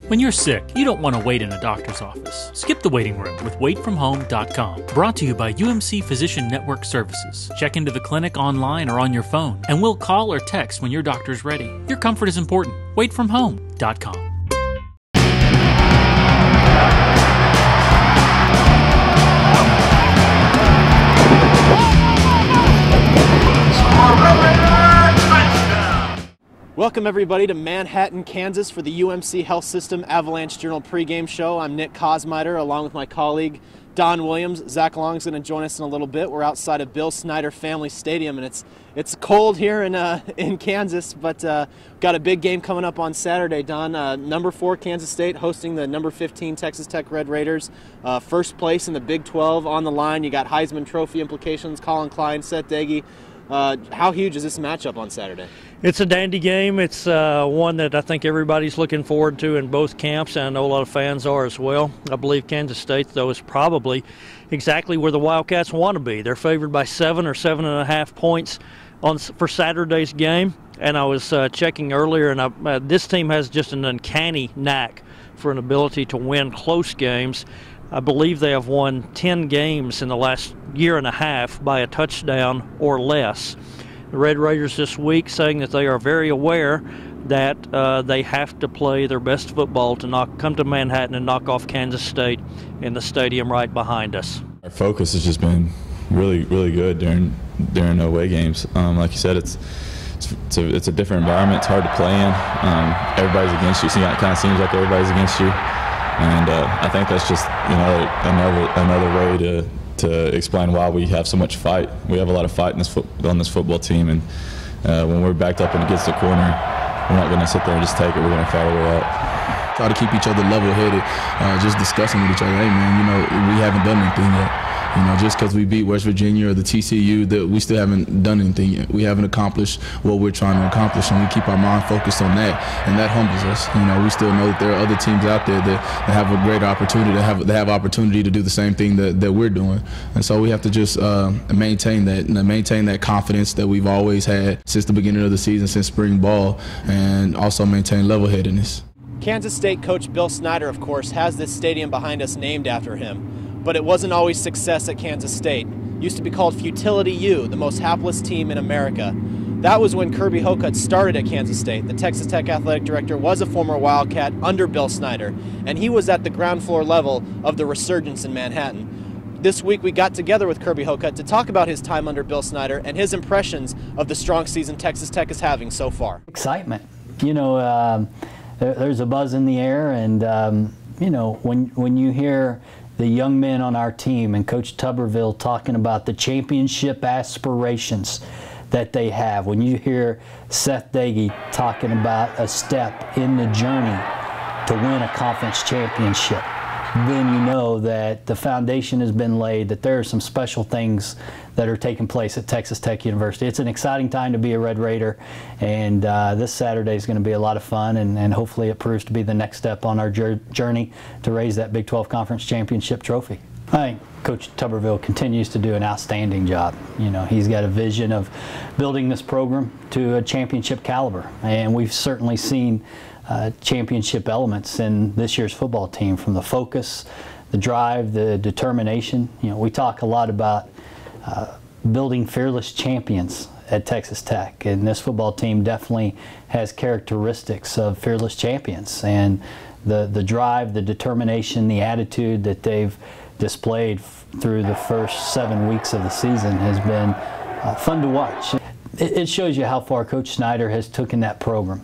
When you're sick, you don't want to wait in a doctor's office. Skip the waiting room with waitfromhome.com. Brought to you by UMC Physician Network Services. Check into the clinic online or on your phone, and we'll call or text when your doctor's ready. Your comfort is important. Waitfromhome.com. Welcome everybody to Manhattan, Kansas for the UMC Health System Avalanche-Journal pregame show. I'm Nick Kosmiter along with my colleague Don Williams. Zach Long's going to join us in a little bit. We're outside of Bill Snyder Family Stadium, and it's cold here in Kansas, but got a big game coming up on Saturday, Don. Number 4 Kansas State hosting the number 15 Texas Tech Red Raiders. First place in the Big 12 on the line. You got Heisman Trophy implications, Colin Klein, Seth Daggy. How huge is this matchup on Saturday? It's a dandy game. It's one that I think everybody's looking forward to in both camps, and I know a lot of fans are as well. I believe Kansas State, though, is probably exactly where the Wildcats want to be. They're favored by 7 or 7.5 points for Saturday's game. And I was checking earlier, and this team has just an uncanny knack for an ability to win close games. I believe they have won 10 games in the last year and a half by a touchdown or less. The Red Raiders this week saying that they are very aware that they have to play their best football to come to Manhattan and knock off Kansas State in the stadium right behind us. Our focus has just been really good during away games. Like you said, it's a different environment. It's hard to play in. Everybody's against you. So it kind of seems like everybody's against you. And I think that's just another way to explain why we have so much fight. We have a lot of fight on this football team, and when we're backed up and against the corner, we're not going to sit there and just take it. We're going to fight our way out. Try to keep each other level-headed, just discussing with each other. Hey man, we haven't done anything yet. Just because we beat West Virginia or the TCU, that we still haven't done anything yet. We haven't accomplished what we're trying to accomplish, and we keep our mind focused on that, and that humbles us. We still know that there are other teams out there that have a great opportunity, that have opportunity to do the same thing that we're doing, and so we have to just maintain that confidence that we've always had since the beginning of the season, since spring ball, and also maintain level-headedness. Kansas State coach Bill Snyder, of course, has this stadium behind us named after him. But it wasn't always success at Kansas State. Used to be called Futility U, the most hapless team in America. That was when Kirby Hocutt started at Kansas State. The Texas Tech athletic director was a former Wildcat under Bill Snyder, and he was at the ground floor level of the resurgence in Manhattan. This week we got together with Kirby Hocutt to talk about his time under Bill Snyder and his impressions of the strong season Texas Tech is having so far. Excitement. There's a buzz in the air, and when you hear the young men on our team and Coach Tuberville talking about the championship aspirations that they have, when you hear Seth Daggy talking about a step in the journey to win a conference championship, then you know that the foundation has been laid, that there are some special things that are taking place at Texas Tech University. It's an exciting time to be a Red Raider, and this Saturday is going to be a lot of fun, and hopefully it proves to be the next step on our journey to raise that Big 12 Conference Championship trophy. I think Coach Tuberville continues to do an outstanding job. He's got a vision of building this program to a championship caliber, and we've certainly seen championship elements in this year's football team, from the focus, the drive, the determination. We talk a lot about building fearless champions at Texas Tech, and this football team definitely has characteristics of fearless champions, and the drive, the determination, the attitude that they've displayed through the first 7 weeks of the season has been fun to watch. It shows you how far Coach Snyder has taken that program.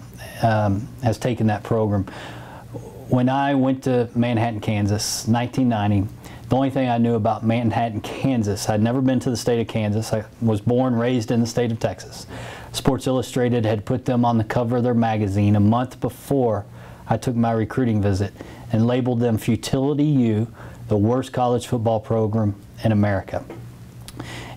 When I went to Manhattan, Kansas, 1990, the only thing I knew about Manhattan, Kansas, I'd never been to the state of Kansas. I was born, raised in the state of Texas. Sports Illustrated had put them on the cover of their magazine a month before I took my recruiting visit and labeled them Futility U, the worst college football program in America.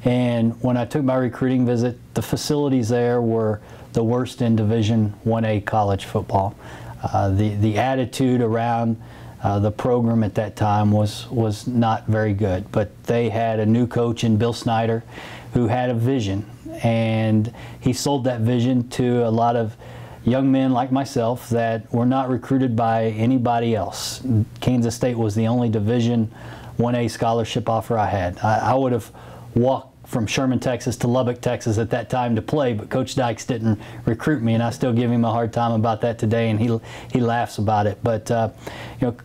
And when I took my recruiting visit, the facilities there were the worst in Division 1A college football. The attitude around the program at that time was not very good, but they had a new coach in Bill Snyder who had a vision, and he sold that vision to a lot of young men like myself that were not recruited by anybody else. Kansas State was the only Division 1A scholarship offer I had. I would have walked from Sherman, Texas to Lubbock, Texas at that time to play, but Coach Dykes didn't recruit me, and I still give him a hard time about that today, and he laughs about it. But you know,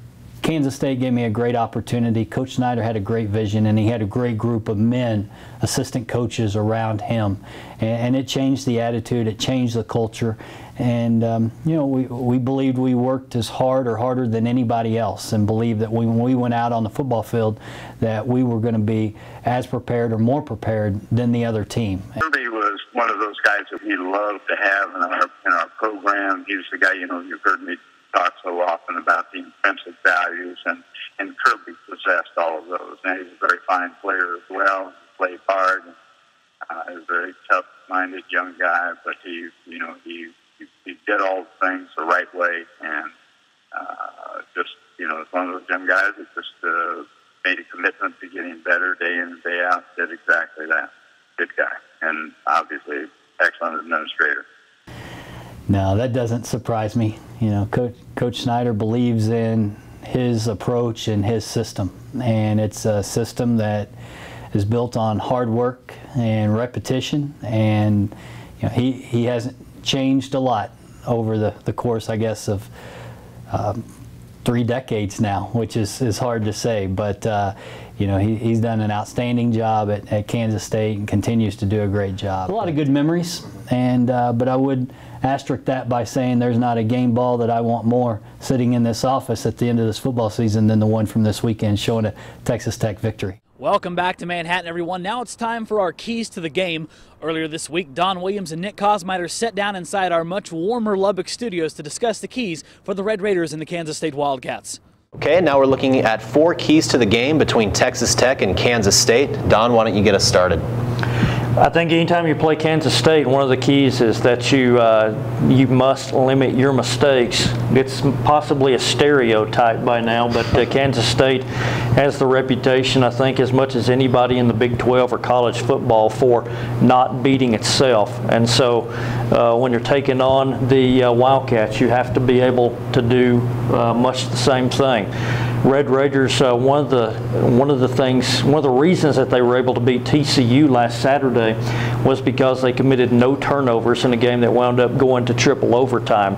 Kansas State gave me a great opportunity. Coach Snyder had a great vision, and he had a great group of men, assistant coaches around him, and it changed the attitude, it changed the culture, and you know, we believed we worked as hard or harder than anybody else, and believed that when we went out on the football field that we were going to be as prepared or more prepared than the other team. Kirby was one of those guys that we loved to have in our program. He was the guy, you know, you've heard me talk so often about the intrinsic values, and Kirby possessed all of those. And he's a very fine player as well. He played hard. He was a very tough-minded young guy, but he did all the things the right way, and just, you know, it's one of those young guys that just made a commitment to getting better day in and day out. Did exactly that. Good guy, and obviously excellent administrator. No, that doesn't surprise me. You know, Coach Snyder believes in his approach and his system, and it's a system that is built on hard work and repetition, and you know, he hasn't changed a lot over the course, I guess, of 3 decades now, which is hard to say, but you know, he's done an outstanding job at Kansas State and continues to do a great job. A lot of good memories, and but I would asterisk that by saying there's not a game ball that I want more sitting in this office at the end of this football season than the one from this weekend showing a Texas Tech victory. Welcome back to Manhattan, everyone. Now it's time for our keys to the game. Earlier this week, Don Williams and Nick Kosmider sat down inside our much warmer Lubbock studios to discuss the keys for the Red Raiders and the Kansas State Wildcats. Okay, now we're looking at 4 keys to the game between Texas Tech and Kansas State. Don, why don't you get us started? I think anytime you play Kansas State, one of the keys is that you must limit your mistakes. It's possibly a stereotype by now, but Kansas State has the reputation, I think, as much as anybody in the Big 12 or college football for not beating itself. And so when you're taking on the Wildcats, you have to be able to do much the same thing. Red Raiders, one of the reasons that they were able to beat TCU last Saturday was because they committed no turnovers in a game that wound up going to triple overtime,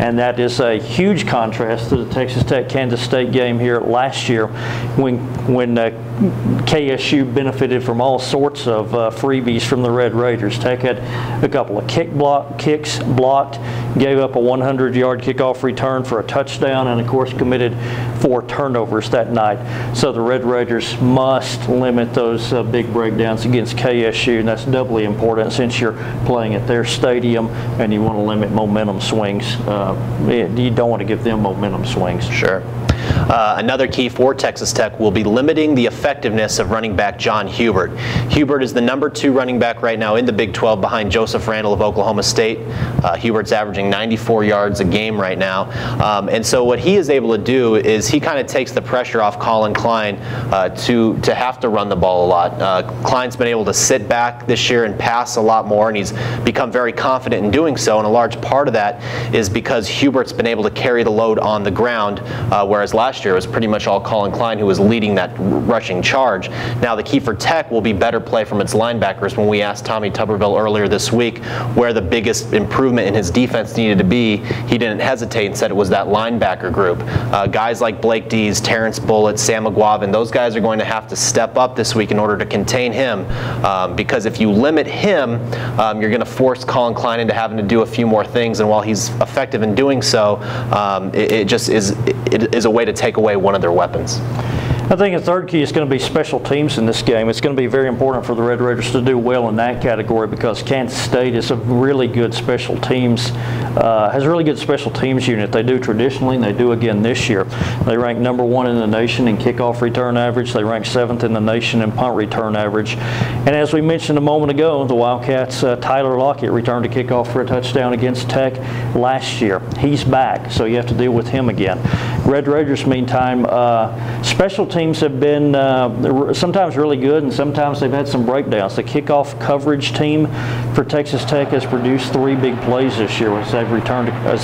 and that is a huge contrast to the Texas Tech-Kansas State game here last year, when KSU benefited from all sorts of freebies from the Red Raiders. Tech had a couple of kicks blocked, gave up a 100-yard kickoff return for a touchdown, and of course committed 4 turnovers that night. So the Red Raiders must limit those big breakdowns against KSU, and that's doubly important since you're playing at their stadium and you want to limit momentum swings. You don't want to give them momentum swings. Sure. Another key for Texas Tech will be limiting the effectiveness of running back John Hubert. Hubert is the #2 running back right now in the Big 12 behind Joseph Randall of Oklahoma State. Hubert's averaging 94 yards a game right now. And so what he is able to do is he kind of takes the pressure off Colin Klein to have to run the ball a lot. Klein's been able to sit back this year and pass a lot more, and he's become very confident in doing so. And a large part of that is because Hubert's been able to carry the load on the ground, whereas last year it was pretty much all Colin Klein who was leading that rushing charge. Now the key for Tech will be better play from its linebackers. When we asked Tommy Tuberville earlier this week where the biggest improvement in his defense needed to be, he didn't hesitate and said it was that linebacker group. Guys like Blake Dees, Terrence Bullitt, Sam McGuavin, those guys are going to have to step up this week in order to contain him, because if you limit him, you're going to force Colin Klein into having to do a few more things, and while he's effective in doing so, it just is a way to take away one of their weapons. I think a third key is going to be special teams in this game. It's going to be very important for the Red Raiders to do well in that category, because Kansas State is a really good special teams, has a really good special teams unit. They do traditionally, and they do again this year. They rank #1 in the nation in kickoff return average. They rank 7th in the nation in punt return average. And as we mentioned a moment ago, the Wildcats, Tyler Lockett returned a kickoff for a touchdown against Tech last year. He's back, so you have to deal with him again. Red Raiders, meantime, special teams have been sometimes really good, and sometimes they've had some breakdowns. The kickoff coverage team for Texas Tech has produced 3 big plays this year as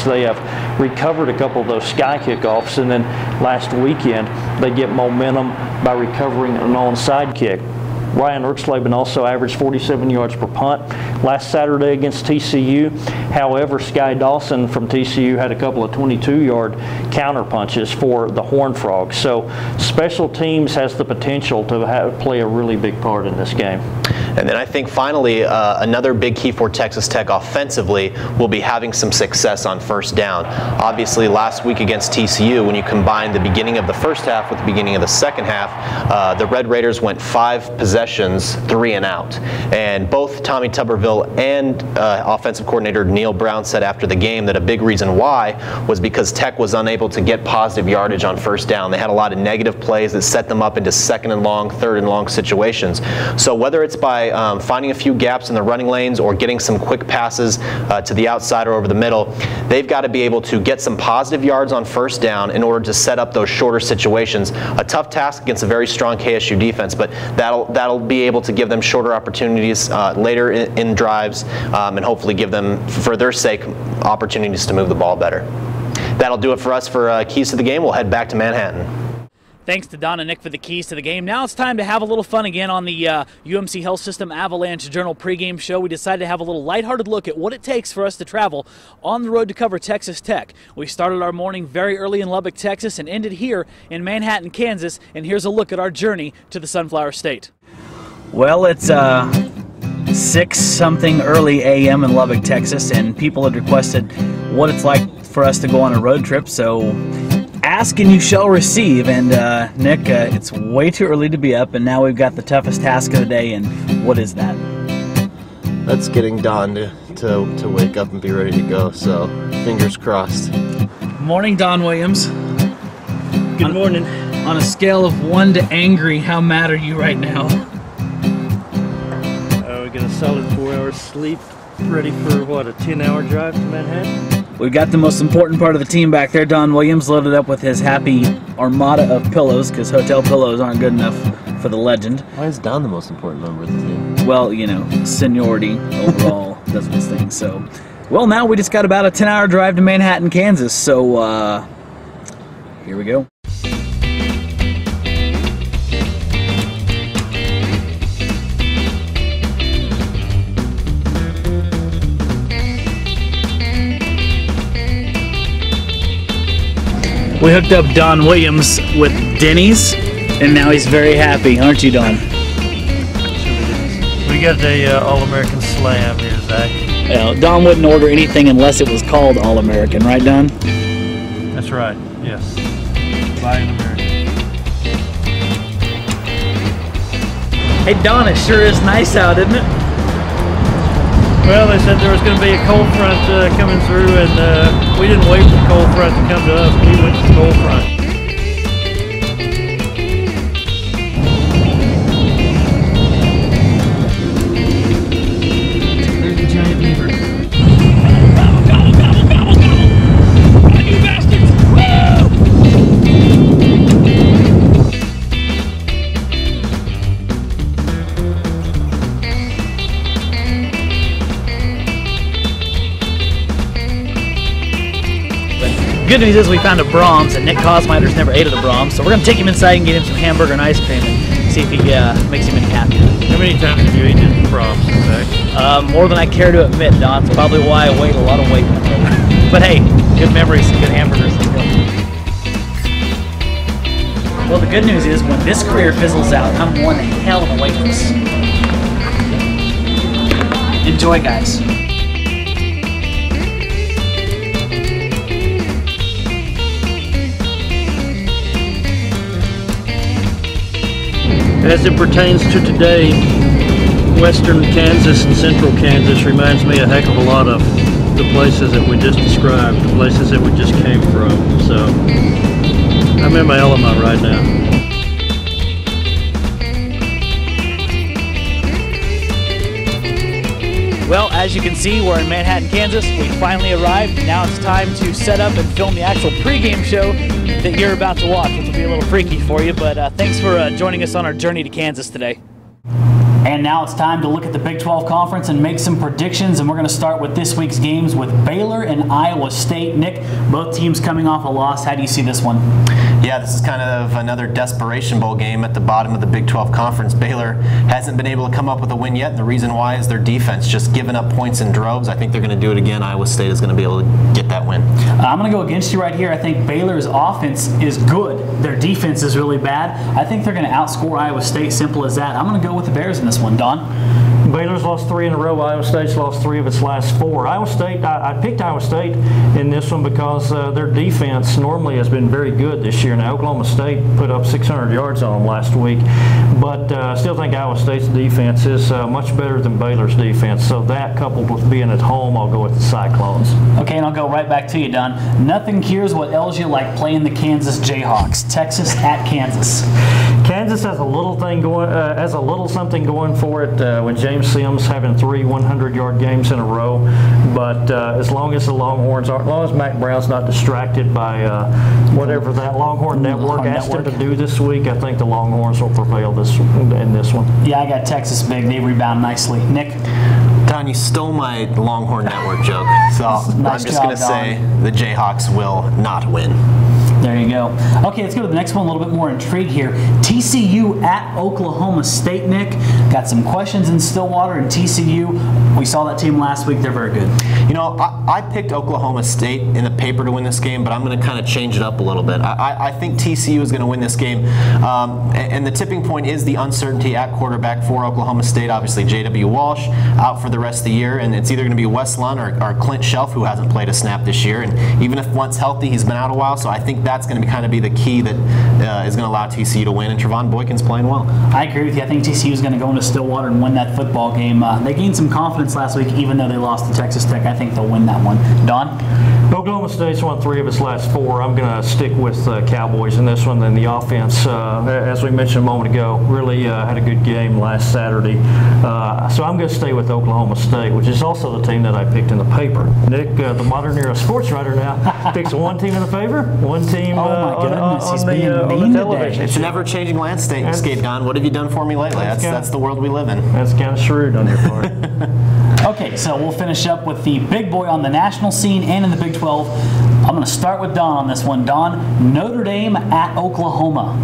they have recovered a couple of those sky kickoffs, and then last weekend they get momentum by recovering an onside kick. Ryan Erxleben also averaged 47 yards per punt last Saturday against TCU. However, Sky Dawson from TCU had a couple of 22-yard counter punches for the Horned Frogs. So special teams has the potential to play a really big part in this game. And then I think finally another big key for Texas Tech offensively will be having some success on first down. Obviously last week against TCU, when you combine the beginning of the first half with the beginning of the second half, the Red Raiders went 5 possessions, 3 and out. And both Tommy Tuberville and offensive coordinator Neil Brown said after the game that a big reason why was because Tech was unable to get positive yardage on first down. They had a lot of negative plays that set them up into 2nd and long, 3rd and long situations. So whether it's by finding a few gaps in the running lanes or getting some quick passes to the outside or over the middle, they've got to be able to get some positive yards on first down in order to set up those shorter situations. A tough task against a very strong KSU defense, but that'll be able to give them shorter opportunities later in drives and hopefully give them, for their sake, opportunities to move the ball better. That'll do it for us for Keys to the Game. We'll head back to Manhattan. Thanks to Don and Nick for the keys to the game. Now it's time to have a little fun again on the UMC Health System Avalanche-Journal pregame show. We decided to have a little lighthearted look at what it takes for us to travel on the road to cover Texas Tech. We started our morning very early in Lubbock, Texas, and ended here in Manhattan, Kansas. And here's a look at our journey to the Sunflower State. Well, it's 6-something early a.m. in Lubbock, Texas, and people had requested what it's like for us to go on a road trip, so ask and you shall receive. And Nick, it's way too early to be up, and now we've got the toughest task of the day, and what is that? That's getting Don to wake up and be ready to go, so fingers crossed. Morning, Don Williams. Good morning. On a scale of 1 to angry, how mad are you right now? We got a solid 4 hours sleep, ready for what, a 10-hour drive to Manhattan? We've got the most important part of the team back there. Don Williams loaded up with his happy armada of pillows, because hotel pillows aren't good enough for the legend. Why is Don the most important member of the team? Well, you know, seniority overall does its thing. So, well, now we just got about a 10-hour drive to Manhattan, Kansas. So, here we go. We hooked up Don Williams with Denny's, and now he's very happy, aren't you, Don? We got the All-American Slam here, Zach. Well, Don wouldn't order anything unless it was called All-American, right, Don? That's right, yes. Buy an American. Hey, Don, it sure is nice out, isn't it? Well, they said there was going to be a cold front coming through, and we didn't wait for the cold front to come to us. We went to the cold front. There's the giant beaver. Run, you bastards! Good news is we found a Brahms, and Nick Kosmiter's never ate at a Brahms, so we're going to take him inside and get him some hamburger and ice cream and see if he makes him any happier. How many times have you eaten at Brahms, Zach? More than I care to admit, Don. It's probably why I weighed a lot of weight. But hey, good memories and good hamburgers. Let's go. Well, the good news is when this career fizzles out, I'm one hell of a waitress. Enjoy, guys. As it pertains to today, western Kansas and central Kansas reminds me a heck of a lot of the places that we just described, the places that we just came from. So I'm in my element right now. Well, as you can see, we're in Manhattan, Kansas. We finally arrived. Now it's time to set up and film the actual pregame show that you're about to watch, which will be a little freaky for you, but thanks for joining us on our journey to Kansas today. And now it's time to look at the Big 12 Conference and make some predictions, and we're going to start with this week's games with Baylor and Iowa State. Nick, both teams coming off a loss. How do you see this one? Yeah, this is kind of another desperation bowl game at the bottom of the Big 12 Conference. Baylor hasn't been able to come up with a win yet, and the reason why is their defense just giving up points in droves. I think they're going to do it again. Iowa State is going to be able to get that win. I'm going to go against you right here. I think Baylor's offense is good. Their defense is really bad. I think they're going to outscore Iowa State, simple as that. I'm going to go with the Bears in this one. Don? Baylor's lost 3 in a row. Iowa State's lost 3 of its last 4. Iowa State, I picked Iowa State in this one because their defense normally has been very good this year. Now, Oklahoma State put up 600 yards on them last week, but I still think Iowa State's defense is much better than Baylor's defense. So that, coupled with being at home, I'll go with the Cyclones. Okay, and I'll go right back to you, Don. Nothing cures what ails you like playing the Kansas Jayhawks. Texas at Kansas. Kansas has a little something going for it when James Sims having 3 100-yard games in a row. But as long as the Longhorns are, as long as Mac Brown's not distracted by whatever that Longhorn Network asked him to do this week, I think the Longhorns will prevail in this one. Yeah, I got Texas big. They rebound nicely. Nick? Don, you stole my Longhorn Network joke, so Nice I'm just going to say the Jayhawks will not win. There you go. Okay, let's go to the next one. A little bit more intrigue here. TCU at Oklahoma State, Nick. Got some questions in Stillwater and TCU. We saw that team last week. They're very good. You know, I picked Oklahoma State in the paper to win this game, but I'm going to kind of change it up a little bit. I think TCU is going to win this game, and the tipping point is the uncertainty at quarterback for Oklahoma State. Obviously, J.W. Walsh out for the rest of the year, and it's either going to be Wes Lund or Clint Shelf, who hasn't played a snap this year. And even if once healthy, he's been out a while, so I think that's going to kind of be the key that is going to allow TCU to win, and Trevon Boykin's playing well. I agree with you. I think TCU is going to go into Stillwater and win that football game. They gained some confidence last week, even though they lost to Texas Tech. I think they'll win that one. Don? Oklahoma State's won 3 of its last 4. I'm going to stick with Cowboys in this one. And the offense, as we mentioned a moment ago, really had a good game last Saturday. So I'm going to stay with Oklahoma State, which is also the team that I picked in the paper. Nick, the modern era sports writer now, picks one team in the favor, one team on the television. It's an ever-changing landscape, Don. What have you done for me lately? That's the world we live in. That's kind of shrewd on your part. Okay, so we'll finish up with the big boy on the national scene and in the Big 12. I'm going to start with Don on this one. Don, Notre Dame at Oklahoma.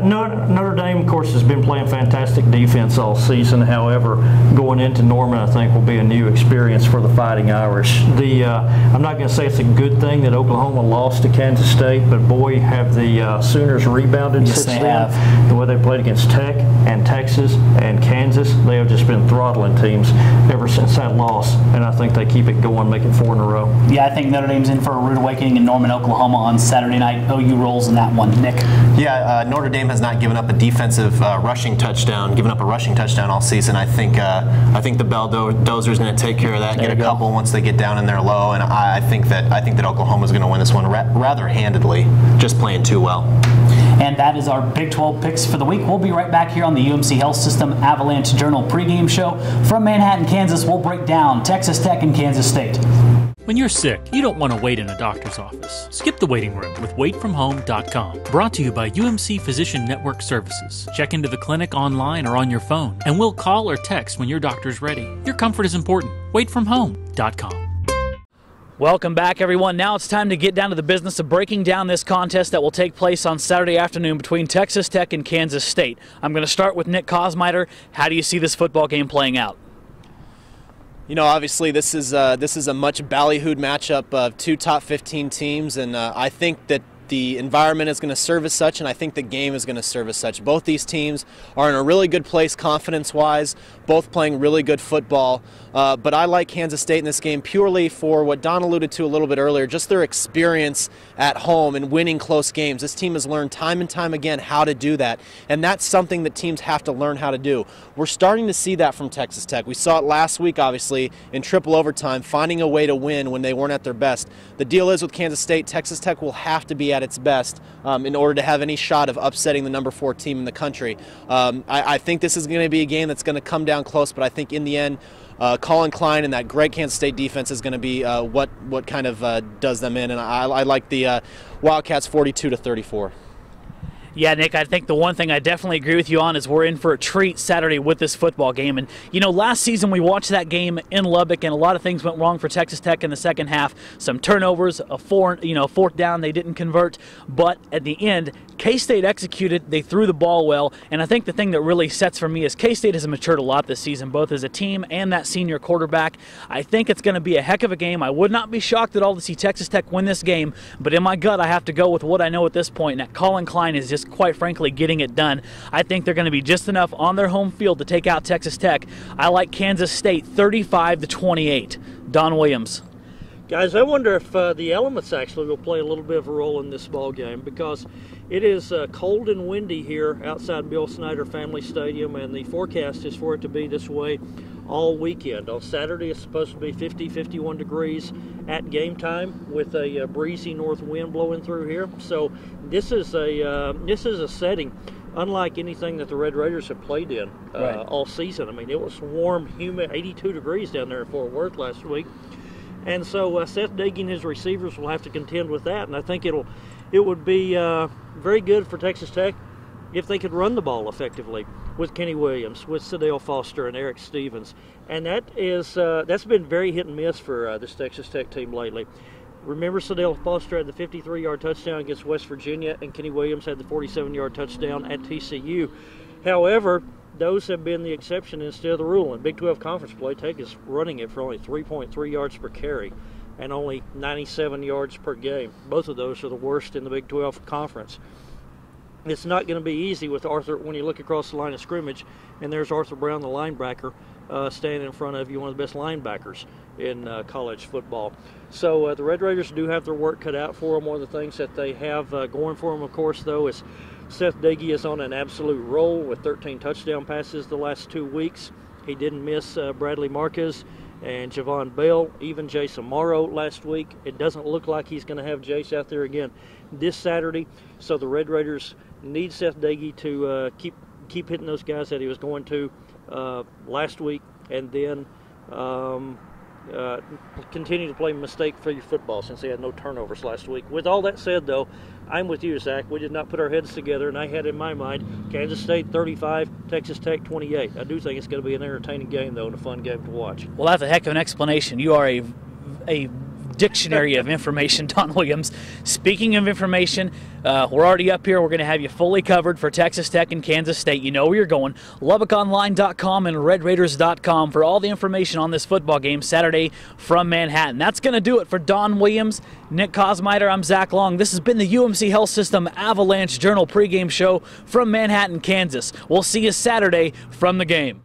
Notre Dame, of course, has been playing fantastic defense all season. However, going into Norman, I think, will be a new experience for the Fighting Irish. I'm not going to say it's a good thing that Oklahoma lost to Kansas State, but boy, have the Sooners rebounded since then. The way they played against Tech and Texas and Kansas, they have just been throttling teams ever since that loss, and I think they keep it going, make it 4 in a row. Yeah, I think Notre Dame's in for a rude awakening in Norman, Oklahoma on Saturday night. OU rolls in that one. Nick? Yeah, Notre Dame has not given up a defensive rushing touchdown, all season. I think the Bell Dozer is going to take care of that, get a couple once they get down in there low, and I think that Oklahoma is going to win this one rather handedly, just playing too well. And that is our Big 12 picks for the week. We'll be right back here on the UMC Health System Avalanche-Journal pregame show from Manhattan, Kansas. We'll break down Texas Tech and Kansas State. When you're sick, you don't want to wait in a doctor's office. Skip the waiting room with waitfromhome.com. Brought to you by UMC Physician Network Services. Check into the clinic online or on your phone, and we'll call or text when your doctor's ready. Your comfort is important. Waitfromhome.com. Welcome back, everyone. Now it's time to get down to the business of breaking down this contest that will take place on Saturday afternoon between Texas Tech and Kansas State. I'm going to start with Nick Kosmider. How do you see this football game playing out? You know, obviously this is a much ballyhooed matchup of 2 top 15 teams, and I think that the environment is going to serve as such, and I think the game is going to serve as such. Both these teams are in a really good place confidence-wise, both playing really good football, but I like Kansas State in this game purely for what Don alluded to a little bit earlier, just their experience at home and winning close games. This team has learned time and time again how to do that, and that's something that teams have to learn how to do. We're starting to see that from Texas Tech. We saw it last week, obviously, in triple overtime, finding a way to win when they weren't at their best. The deal is with Kansas State, Texas Tech will have to be at its best in order to have any shot of upsetting the number 4 team in the country. I think this is going to be a game that's going to come down close, but I think in the end, Colin Klein and that great Kansas State defense is going to be what kind of does them in, and I like the Wildcats 42-34. Yeah, Nick, I think the one thing I definitely agree with you on is we're in for a treat Saturday with this football game. And, you know, last season we watched that game in Lubbock, and a lot of things went wrong for Texas Tech in the second half. Some turnovers, a fourth down they didn't convert. But at the end, K-State executed. They threw the ball well. And I think the thing that really sets for me is K-State has matured a lot this season, both as a team and that senior quarterback. I think it's going to be a heck of a game. I would not be shocked at all to see Texas Tech win this game. But in my gut, I have to go with what I know at this point, and that Colin Klein is just quite frankly getting it done. I think they're going to be just enough on their home field to take out Texas Tech. I like Kansas State 35-28. Don Williams. Guys, I wonder if the elements actually will play a little bit of a role in this ball game, because it is cold and windy here outside Bill Snyder Family Stadium, and the forecast is for it to be this way all weekend. On Saturday, it's supposed to be 50-51 degrees at game time with a breezy north wind blowing through here. So this is a setting unlike anything that the Red Raiders have played in all season. I mean, it was warm, humid, 82 degrees down there in Fort Worth last week. And so Seth Diggy and his receivers will have to contend with that, and I think it would be very good for Texas Tech if they could run the ball effectively with Kenny Williams, with Sadale Foster and Eric Stevens. And that's been very hit and miss for this Texas Tech team lately. Remember, Sadale Foster had the 53-yard touchdown against West Virginia, and Kenny Williams had the 47-yard touchdown at TCU. However, those have been the exception instead of the rule. In Big 12 conference play, Tech is running it for only 3.3 yards per carry and only 97 yards per game. Both of those are the worst in the Big 12 conference. It's not going to be easy with Arthur when you look across the line of scrimmage, and there's Arthur Brown, the linebacker, standing in front of you, one of the best linebackers in college football. So the Red Raiders do have their work cut out for them. One of the things that they have going for them, of course, though, is Seth Diggy is on an absolute roll with 13 touchdown passes the last 2 weeks. He didn't miss Bradley Marquez and Javon Bell, even Jason Morrow last week. It doesn't look like he's going to have Jace out there again this Saturday. So the Red Raiders need Seth Diggy to keep hitting those guys that he was going to last week, and then continue to play mistake-free football since they had no turnovers last week. With all that said, though, I'm with you, Zach. We did not put our heads together, and I had in my mind Kansas State 35, Texas Tech 28. I do think it's going to be an entertaining game, though, and a fun game to watch. Well, that's a heck of an explanation. You are a dictionary of information, Don Williams. Speaking of information, we're already up here. We're going to have you fully covered for Texas Tech and Kansas State. You know where you're going. LubbockOnline.com and RedRaiders.com for all the information on this football game Saturday from Manhattan. That's going to do it for Don Williams, Nick Kosmider. I'm Zach Long. This has been the UMC Health System Avalanche-Journal pregame show from Manhattan, Kansas. We'll see you Saturday from the game.